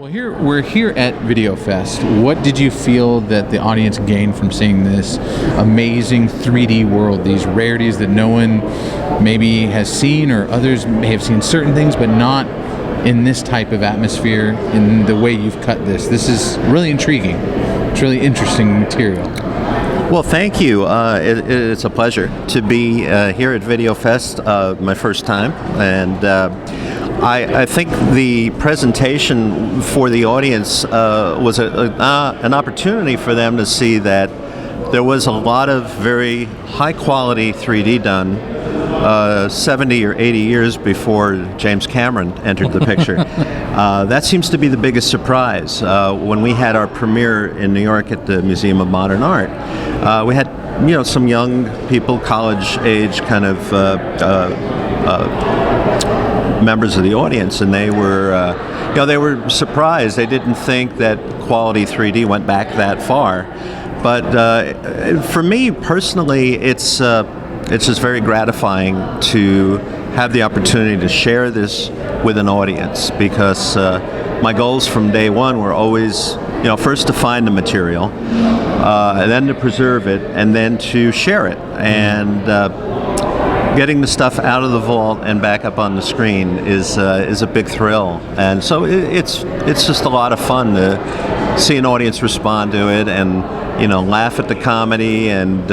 Well, we're here at VideoFest. What did you feel that the audience gained from seeing this amazing 3D world, these rarities that no one maybe has seen, or others may have seen certain things, but not in this type of atmosphere, in the way you've cut this? This is really intriguing. It's really interesting material. Well, thank you. It's a pleasure to be here at VideoFest, my first time, and I think the presentation for the audience was an opportunity for them to see that there was a lot of very high quality 3D done 70 or 80 years before James Cameron entered the picture. That seems to be the biggest surprise. When we had our premiere in New York at the Museum of Modern Art, we had some young people, college age kind of members of the audience, and they were surprised. They didn't think that quality 3D went back that far. But for me personally, it's just very gratifying to have the opportunity to share this with an audience, because my goals from day one were always, first to find the material, and then to preserve it, and then to share it. And getting the stuff out of the vault and back up on the screen is a big thrill. And so it's just a lot of fun to see an audience respond to it, and laugh at the comedy, and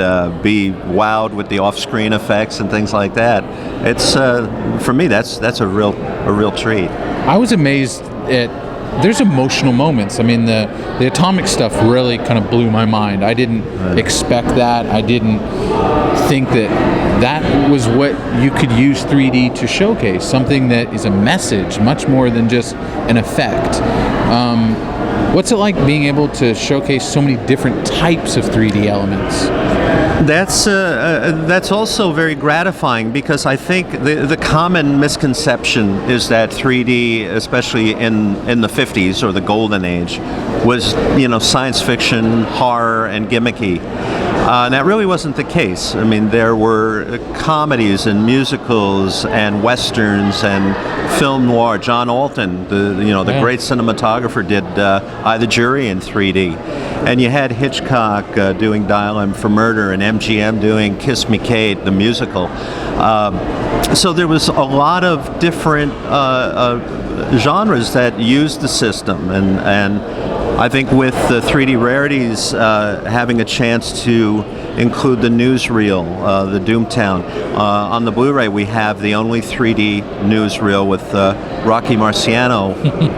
be wowed with the off-screen effects and things like that. It's for me, that's a real treat. I was amazed at. There's emotional moments. I mean, the atomic stuff really kind of blew my mind. I didn't expect that. I didn't think that was what you could use 3D to showcase, something that is a message, much more than just an effect. What's it like being able to showcase so many different types of 3D elements? That's also very gratifying, because I think the common misconception is that 3D, especially in the 50s or the golden age, was science fiction, horror, and gimmicky. And that really wasn't the case. I mean, there were comedies and musicals and westerns and film noir. John Alton, the great cinematographer, did I, the Jury in 3D. And you had Hitchcock doing Dial M for Murder, and MGM doing Kiss Me Kate, the musical. So there was a lot of different genres that used the system, and I think with the 3D rarities having a chance to include the newsreel, the Doomtown. On the Blu-ray, we have the only 3D newsreel with Rocky Marciano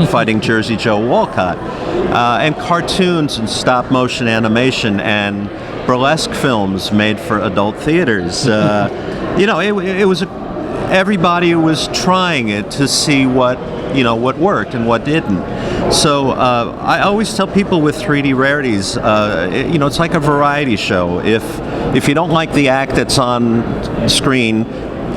fighting Jersey Joe Walcott, and cartoons and stop-motion animation and burlesque films made for adult theaters. It was everybody was trying it to see what worked and what didn't. So I always tell people with 3D rarities, it's like a variety show. If you don't like the act that's on screen,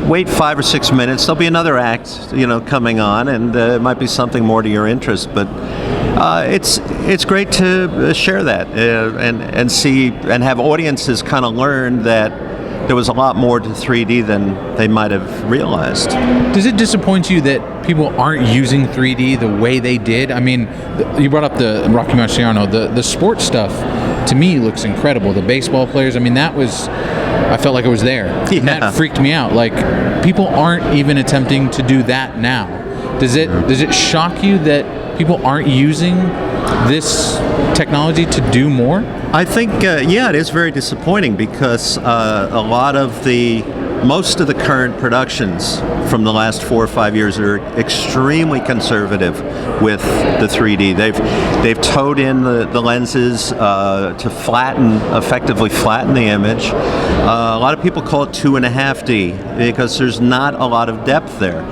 wait 5 or 6 minutes. There'll be another act, coming on, and it might be something more to your interest. But it's great to share that and see and have audiences kind of learn that there was a lot more to 3D than they might have realized. Does it disappoint you that people aren't using 3D the way they did? I mean, you brought up the Rocky Marciano, the sports stuff, to me looks incredible. The baseball players, I mean, I felt like I was there. Yeah. And that freaked me out. Like, people aren't even attempting to do that now. Does it shock you that people aren't using this technology to do more? I think, it is very disappointing, because most of the current productions from the last 4 or 5 years are extremely conservative with the 3D. They've towed in the lenses to effectively flatten the image. A lot of people call it 2.5D because there's not a lot of depth there.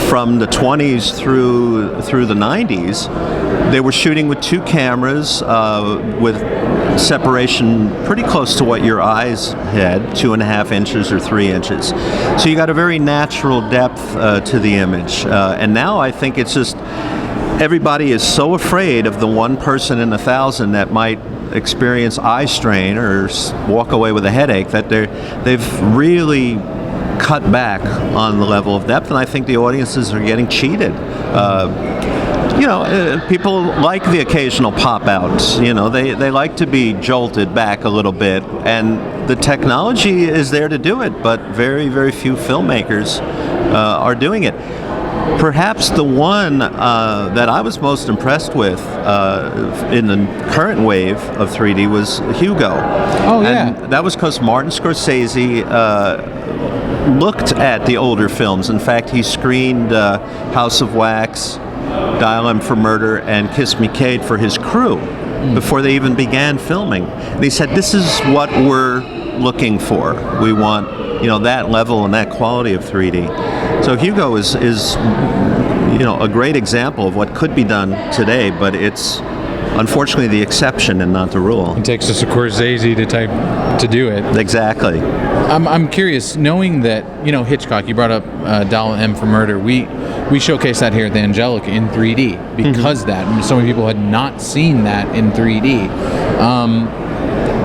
From the 20s through the 90s, they were shooting with 2 cameras with separation pretty close to what your eyes had, 2.5 inches or 3 inches. So you got a very natural depth to the image. And now I think it's just everybody is so afraid of the one person in 1,000 that might experience eye strain or walk away with a headache that they've really cut back on the level of depth, and I think the audiences are getting cheated. people like the occasional pop-outs. They like to be jolted back a little bit, and the technology is there to do it, but very, very few filmmakers are doing it. Perhaps the one that I was most impressed with in the current wave of 3D was Hugo. Oh, yeah. And that was because Martin Scorsese looked at the older films. In fact, he screened House of Wax, Dial M for Murder, and Kiss Me Kate for his crew before they even began filming. And he said, this is what we're looking for. We want, that level and that quality of 3D. So Hugo is a great example of what could be done today, but it's unfortunately the exception and not the rule. It takes a Scorsese to do it. Exactly. I'm curious, knowing that, Hitchcock, you brought up Dial M for Murder, we showcased that here at the Angelica in 3D because so many people had not seen that in 3D.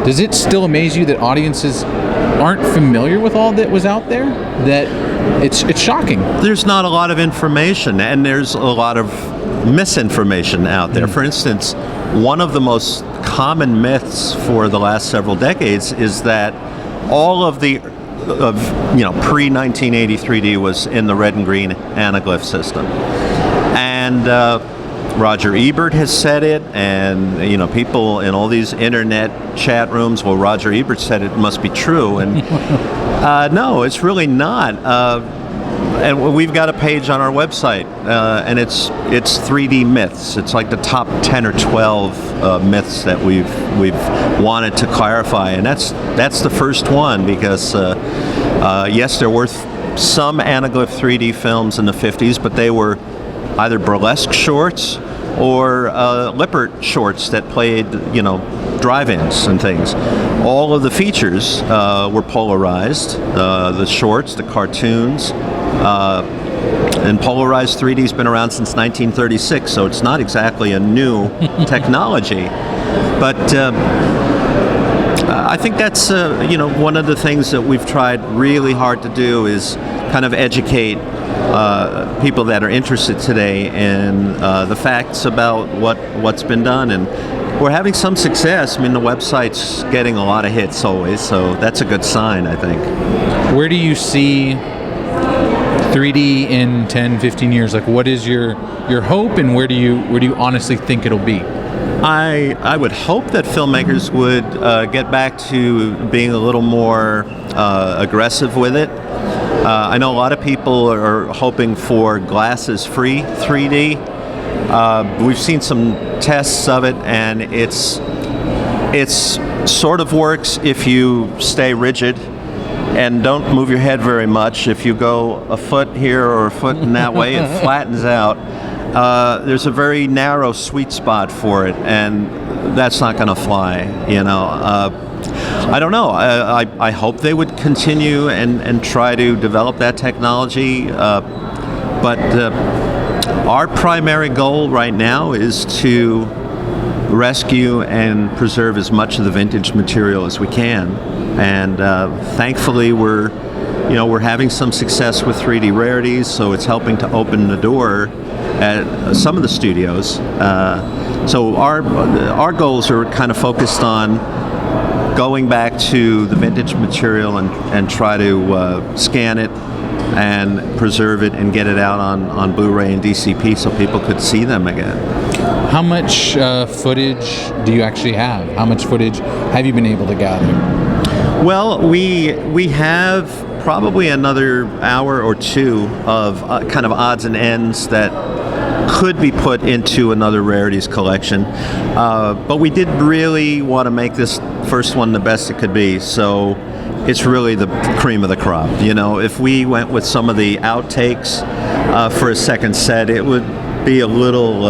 Does it still amaze you that audiences aren't familiar with all that was out there? That it's shocking. There's not a lot of information, and there's a lot of misinformation out there. For instance, one of the most common myths for the last several decades is that all of the pre-1980 3D was in the red and green anaglyph system, and Roger Ebert has said it, and people in all these internet chat rooms, well, Roger Ebert said it must be true, and no, it's really not. And we've got a page on our website, and it's 3D myths. It's like the top 10 or 12 myths that we've wanted to clarify, and that's the first one because yes, there were some anaglyph 3D films in the 50s, but they were either burlesque shorts or Lippert shorts that played, drive-ins and things. All of the features were polarized, the shorts, the cartoons, and polarized 3D's been around since 1936, so it's not exactly a new technology. But I think that's, one of the things that we've tried really hard to do is kind of educate people that are interested today in the facts about what's been done, and we're having some success. I mean, the website's getting a lot of hits always, so that's a good sign, I think. Where do you see 3D in 10, 15 years? Like, what is your hope, and where do you honestly think it'll be? I would hope that filmmakers would get back to being a little more aggressive with it. I know a lot of people are hoping for Glassesfree 3D. We've seen some tests of it, and it's sort of works if you stay rigid and don't move your head very much. If you go a foot here or a foot in that way, it flattens out. There's a very narrow sweet spot for it, and that's not going to fly. I don't know. I hope they would continue and try to develop that technology, but our primary goal right now is to rescue and preserve as much of the vintage material as we can, and thankfully we're having some success with 3D rarities, so it's helping to open the door at some of the studios. So our goals are kind of focused on going back to the vintage material and try to scan it and preserve it and get it out on Blu-ray and DCP so people could see them again. How much footage do you actually have? How much footage have you been able to gather? Well, we have probably another hour or two of kind of odds and ends that could be put into another rarities collection, but we did really want to make this first one the best it could be, so it's really the cream of the crop. If we went with some of the outtakes for a second set, it would be a little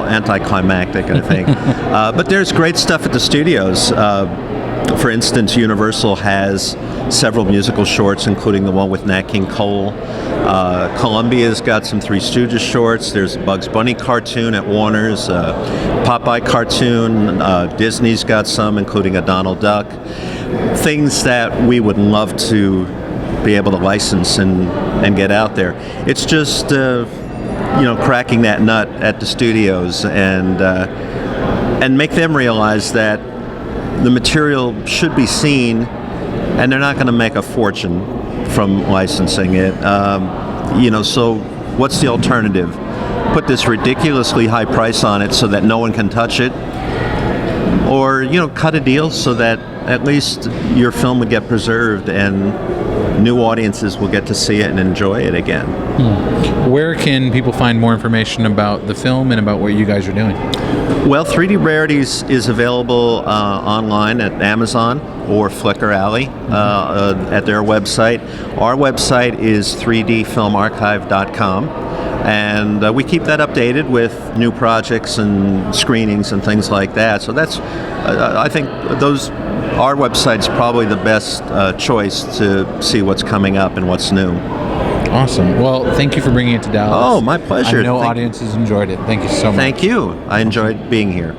anticlimactic, I think. But there's great stuff at the studios. For instance, Universal has several musical shorts, including the one with Nat King Cole. Columbia's got some Three Stooges shorts. There's a Bugs Bunny cartoon at Warner's, Popeye cartoon. Disney's got some, including a Donald Duck. Things that we would love to be able to license and get out there. It's just cracking that nut at the studios and make them realize that the material should be seen, and they're not going to make a fortune from licensing it. So what's the alternative? Put this ridiculously high price on it so that no one can touch it, or cut a deal so that at least your film would get preserved and new audiences will get to see it and enjoy it again. Where can people find more information about the film and about what you guys are doing? Well, 3D Rarities is available online at Amazon or Flickr Alley at their website. Our website is 3dfilmarchive.com, and we keep that updated with new projects and screenings and things like that. So that's, I think our website's probably the best choice to see what's coming up and what's new. Awesome. Well, thank you for bringing it to Dallas. Oh, my pleasure. I know audiences enjoyed it. Thank you so much. Thank you. I enjoyed being here.